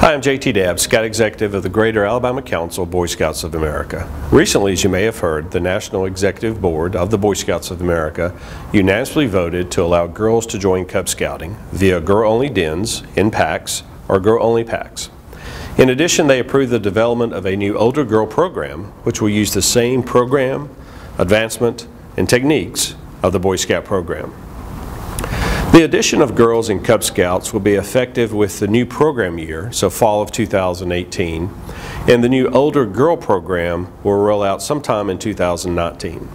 Hi, I'm JT Dabb, Scout Executive of the Greater Alabama Council of Boy Scouts of America. Recently, as you may have heard, the National Executive Board of the Boy Scouts of America unanimously voted to allow girls to join Cub Scouting via girl-only dens in packs or girl-only packs. In addition, they approved the development of a new older girl program, which will use the same program, advancement, and techniques of the Boy Scout program. The addition of girls in Cub Scouts will be effective with the new program year, so fall of 2018, and the new older girl program will roll out sometime in 2019.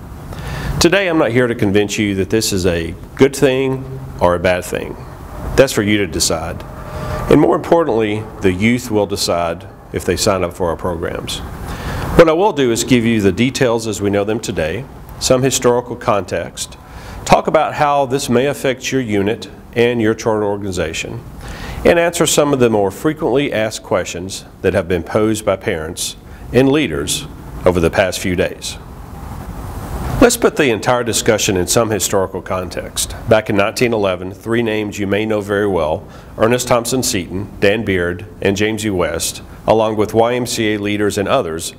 Today I'm not here to convince you that this is a good thing or a bad thing. That's for you to decide. And more importantly, the youth will decide if they sign up for our programs. What I will do is give you the details as we know them today, some historical context, talk about how this may affect your unit and your charter organization, and answer some of the more frequently asked questions that have been posed by parents and leaders over the past few days. Let's put the entire discussion in some historical context. Back in 1911, three names you may know very well, Ernest Thompson Seton, Dan Beard, and James E. West, along with YMCA leaders and others,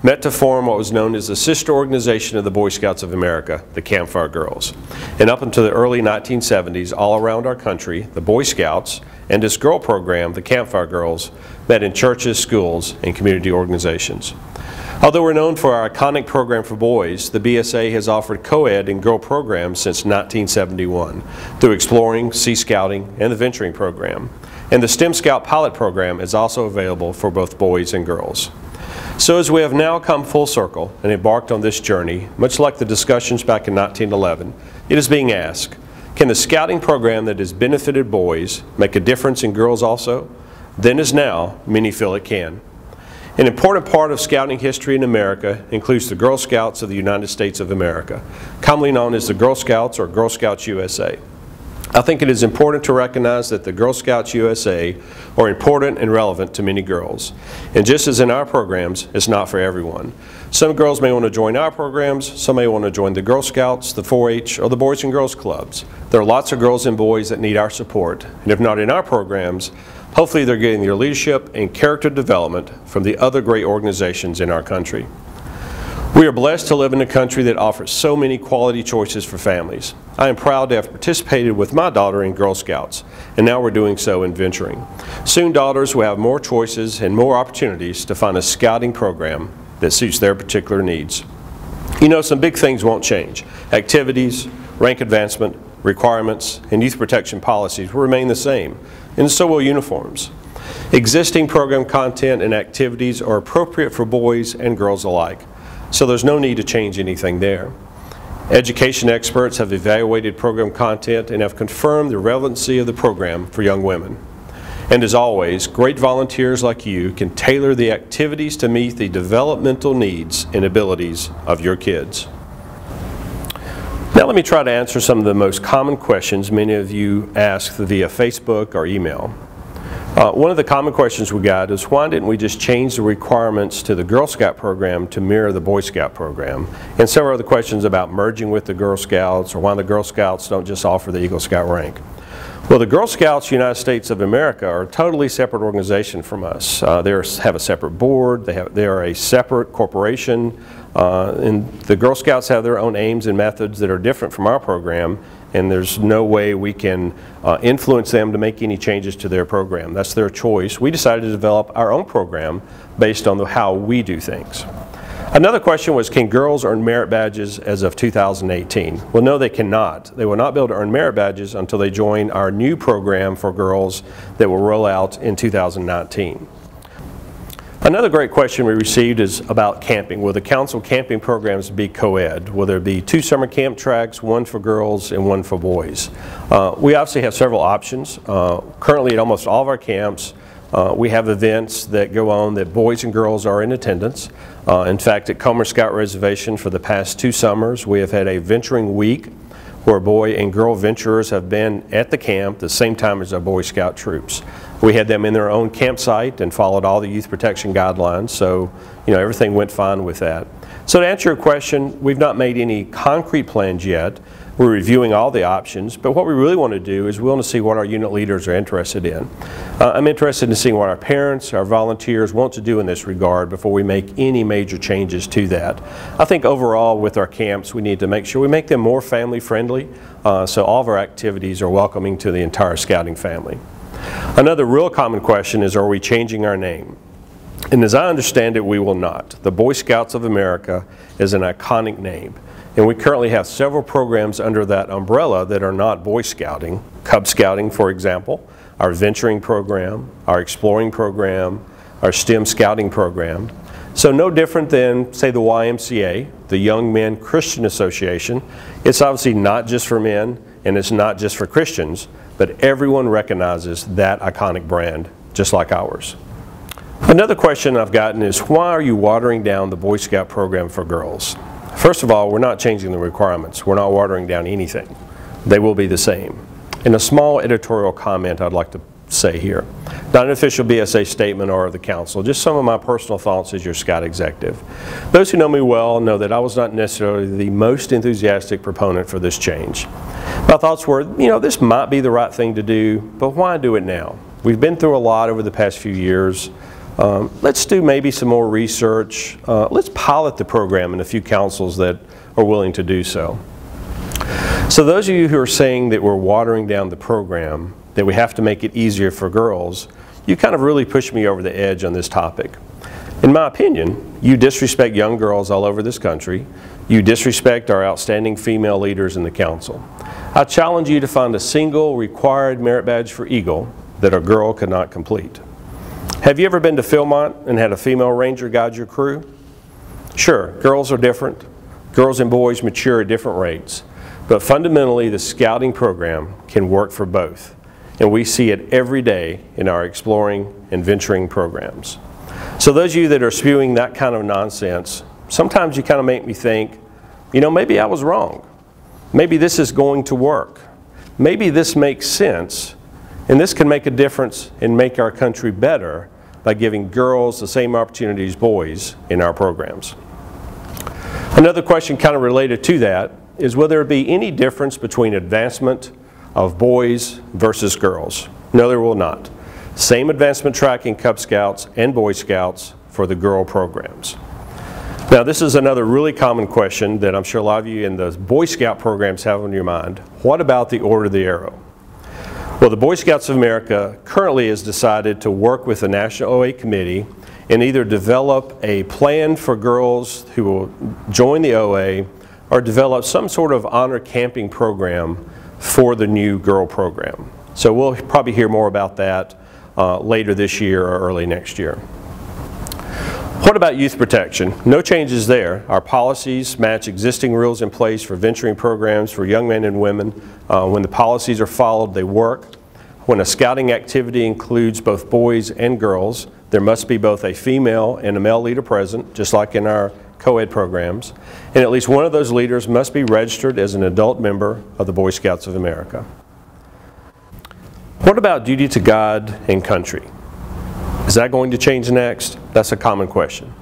met to form what was known as the sister organization of the Boy Scouts of America, the Campfire Girls. And up until the early 1970s, all around our country, the Boy Scouts and this girl program, the Campfire Girls, met in churches, schools, and community organizations. Although we're known for our iconic program for boys, the BSA has offered co-ed and girl programs since 1971 through Exploring, Sea Scouting, and the Venturing program. And the STEM Scout pilot program is also available for both boys and girls. So as we have now come full circle and embarked on this journey, much like the discussions back in 1911, it is being asked, can the scouting program that has benefited boys make a difference in girls also? Then as now, many feel it can. An important part of scouting history in America includes the Girl Scouts of the United States of America, commonly known as the Girl Scouts or Girl Scouts USA. I think it is important to recognize that the Girl Scouts USA are important and relevant to many girls. And just as in our programs, it's not for everyone. Some girls may want to join our programs, some may want to join the Girl Scouts, the 4-H, or the Boys and Girls Clubs. There are lots of girls and boys that need our support, and if not in our programs, hopefully they're getting their leadership and character development from the other great organizations in our country. We are blessed to live in a country that offers so many quality choices for families. I am proud to have participated with my daughter in Girl Scouts, and now we're doing so in Venturing. Soon daughters will have more choices and more opportunities to find a scouting program that suits their particular needs. You know, some big things won't change. Activities, rank advancement, requirements, and youth protection policies will remain the same, and so will uniforms. Existing program content and activities are appropriate for boys and girls alike, so there's no need to change anything there. Education experts have evaluated program content and have confirmed the relevancy of the program for young women. And as always, great volunteers like you can tailor the activities to meet the developmental needs and abilities of your kids. Now let me try to answer some of the most common questions many of you ask via Facebook or email. One of the common questions we got is, why didn't we just change the requirements to the Girl Scout program to mirror the Boy Scout program? And several other questions about merging with the Girl Scouts, or why the Girl Scouts don't just offer the Eagle Scout rank. Well, the Girl Scouts United States of America are a totally separate organization from us. They have a separate board, they are a separate corporation, and the Girl Scouts have their own aims and methods that are different from our program, and there's no way we can influence them to make any changes to their program. That's their choice. We decided to develop our own program based on how we do things. Another question was, can girls earn merit badges as of 2018? Well, no, they cannot. They will not be able to earn merit badges until they join our new program for girls that will roll out in 2019. Another great question we received is about camping. Will the council camping programs be co-ed? Will there be 2 summer camp tracks, one for girls and one for boys? We obviously have several options. Currently at almost all of our camps, we have events that go on that boys and girls are in attendance. In fact, at Comer Scout Reservation for the past 2 summers, we have had a venturing week where boy and girl venturers have been at the camp the same time as our Boy Scout troops. We had them in their own campsite and followed all the youth protection guidelines, so everything went fine with that. So to answer your question, we've not made any concrete plans yet, We're reviewing all the options, but what we really want to do is we want to see what our unit leaders are interested in. I'm interested in seeing what our parents, our volunteers want to do in this regard before we make any major changes to that. I think overall with our camps we need to make sure we make them more family friendly, so all of our activities are welcoming to the entire scouting family. Another real common question is, are we changing our name? And as I understand it, we will not. The Boy Scouts of America is an iconic name. And we currently have several programs under that umbrella that are not Boy Scouting. Cub Scouting, for example, our Venturing program, our Exploring program, our STEM Scouting program. So no different than, say, the YMCA, the Young Men Christian Association. It's obviously not just for men, and it's not just for Christians, but everyone recognizes that iconic brand, just like ours. Another question I've gotten is, why are you watering down the Boy Scout program for girls? First of all, we're not changing the requirements. We're not watering down anything. They will be the same. And a small editorial comment I'd like to say here. Not an official BSA statement or the council, just some of my personal thoughts as your Scout executive. Those who know me well know that I was not necessarily the most enthusiastic proponent for this change. My thoughts were, this might be the right thing to do, but why do it now? We've been through a lot over the past few years. Let's do maybe some more research. Let's pilot the program in a few councils that are willing to do so. So those of you who are saying that we're watering down the program, that we have to make it easier for girls, you kind of really push me over the edge on this topic. In my opinion, you disrespect young girls all over this country. You disrespect our outstanding female leaders in the council. I challenge you to find a single required merit badge for Eagle that a girl could not complete. Have you ever been to Philmont and had a female ranger guide your crew? Sure, girls are different. Girls and boys mature at different rates. But fundamentally, the scouting program can work for both. And we see it every day in our exploring and venturing programs. So those of you that are spewing that kind of nonsense, sometimes you kind of make me think, maybe I was wrong. Maybe this is going to work. Maybe this makes sense. And this can make a difference and make our country better by giving girls the same opportunities as boys in our programs. Another question kind of related to that is, will there be any difference between advancement of boys versus girls? No, there will not. Same advancement track in Cub Scouts and Boy Scouts for the girl programs. Now this is another really common question that I'm sure a lot of you in the Boy Scout programs have on your mind. What about the Order of the Arrow? Well, the Boy Scouts of America currently has decided to work with the National OA Committee and either develop a plan for girls who will join the OA or develop some sort of honor camping program for the new girl program. So we'll probably hear more about that later this year or early next year. What about youth protection? No changes there. Our policies match existing rules in place for venturing programs for young men and women. When the policies are followed, they work. When a scouting activity includes both boys and girls, there must be both a female and a male leader present, just like in our co-ed programs. And at least one of those leaders must be registered as an adult member of the Boy Scouts of America. What about duty to God and country? Is that going to change next? That's a common question.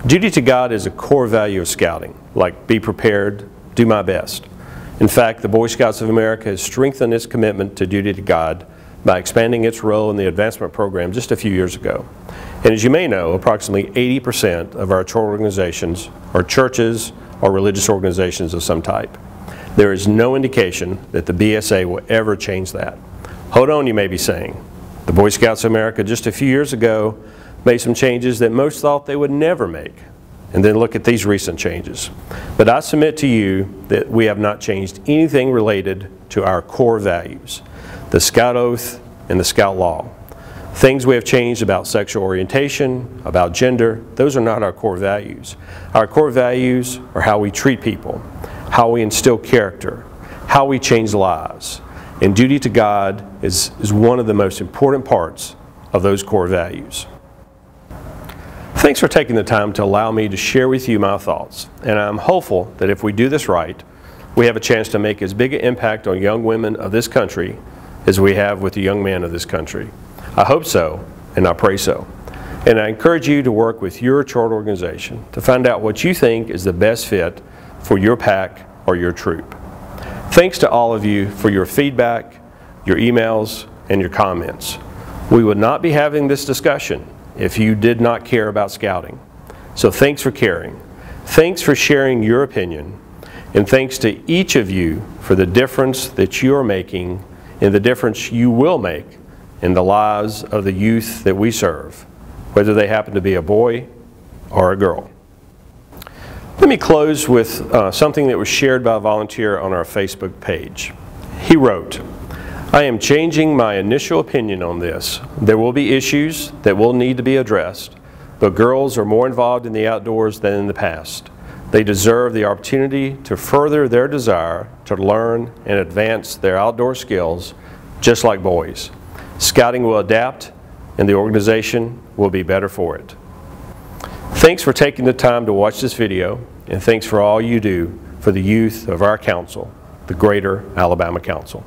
Duty to God is a core value of scouting, like be prepared, do my best. In fact, the Boy Scouts of America has strengthened its commitment to duty to God by expanding its role in the advancement program just a few years ago. And as you may know, approximately 80% of our church organizations are churches or religious organizations of some type. There is no indication that the BSA will ever change that. Hold on, you may be saying. The Boy Scouts of America just a few years ago made some changes that most thought they would never make. And then look at these recent changes. But I submit to you that we have not changed anything related to our core values, the Scout Oath and the Scout Law. Things we have changed about sexual orientation, about gender, those are not our core values. Our core values are how we treat people, how we instill character, how we change lives. And duty to God is one of the most important parts of those core values. Thanks for taking the time to allow me to share with you my thoughts. And I'm hopeful that if we do this right, we have a chance to make as big an impact on young women of this country as we have with the young men of this country. I hope so, and I pray so. And I encourage you to work with your chart organization to find out what you think is the best fit for your pack or your troop. Thanks to all of you for your feedback, your emails, and your comments. We would not be having this discussion if you did not care about Scouting. So thanks for caring. Thanks for sharing your opinion. And thanks to each of you for the difference that you are making and the difference you will make in the lives of the youth that we serve, whether they happen to be a boy or a girl. Let me close with something that was shared by a volunteer on our Facebook page. He wrote, "I am changing my initial opinion on this. There will be issues that will need to be addressed, but girls are more involved in the outdoors than in the past. They deserve the opportunity to further their desire to learn and advance their outdoor skills just like boys. Scouting will adapt and the organization will be better for it." Thanks for taking the time to watch this video, and thanks for all you do for the youth of our council, the Greater Alabama Council.